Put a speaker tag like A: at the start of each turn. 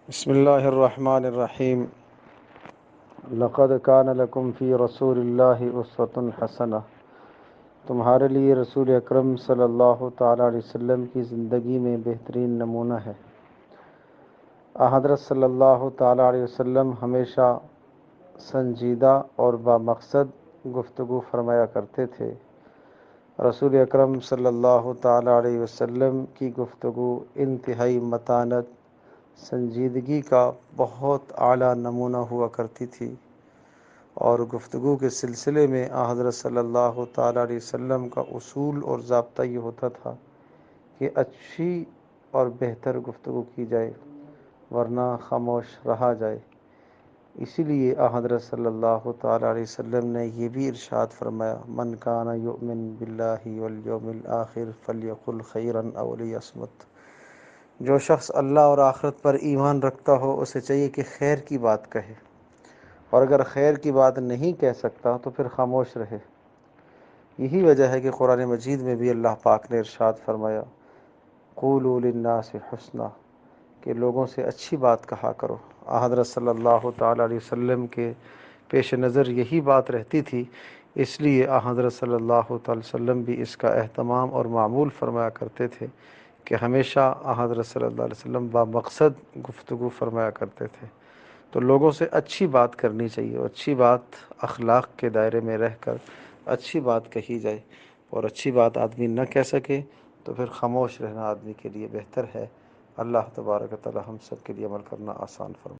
A: بسم اللہ الرحمن الرحیم۔ لقد کان لکم فی رسول اللہ اسوۃ حسنہ، تمہارے لیے رسول اکرم صلی اللہ تعالیٰ علیہ وسلم کی زندگی میں بہترین نمونہ ہے۔ حضرت صلی اللہ تعالیٰ علیہ وسلم ہمیشہ سنجیدہ اور بامقصد گفتگو فرمایا کرتے تھے۔ رسول اکرم صلی اللہ تعالیٰ علیہ وسلم کی گفتگو انتہائی متانت، سنجیدگی کا بہت اعلیٰ نمونہ ہوا کرتی تھی، اور گفتگو کے سلسلے میں حضرت صلی اللہ تعالیٰ علیہ وسلم کا اصول اور ضابطہ یہ ہوتا تھا کہ اچھی اور بہتر گفتگو کی جائے، ورنہ خاموش رہا جائے۔ اسی لیے حضرت صلی اللہ تعالیٰ علیہ وسلم نے یہ بھی ارشاد فرمایا، من کان یؤمن باللہ والیوم الآخر فلیقل خیرا او لیصمت۔ جو شخص اللہ اور آخرت پر ایمان رکھتا ہو اسے چاہیے کہ خیر کی بات کہے، اور اگر خیر کی بات نہیں کہہ سکتا تو پھر خاموش رہے۔ یہی وجہ ہے کہ قرآن مجید میں بھی اللہ پاک نے ارشاد فرمایا، قولوا للناس حسنا، کہ لوگوں سے اچھی بات کہا کرو۔ حضرت صلی اللہ تعالیٰ علیہ وسلم کے پیش نظر یہی بات رہتی تھی، اس لیے حضرت صلی اللہ تعالیٰ علیہ وسلم بھی اس کا اہتمام اور معمول فرمایا کرتے تھے کہ ہمیشہ حضرت صلی اللہ علیہ وسلم بامقصد گفتگو فرمایا کرتے تھے۔ تو لوگوں سے اچھی بات کرنی چاہیے، اور اچھی بات اخلاق کے دائرے میں رہ کر اچھی بات کہی جائے، اور اچھی بات آدمی نہ کہہ سکے تو پھر خاموش رہنا آدمی کے لیے بہتر ہے۔ اللہ تبارک و تعالی ہم سب کے لیے عمل کرنا آسان فرمائے۔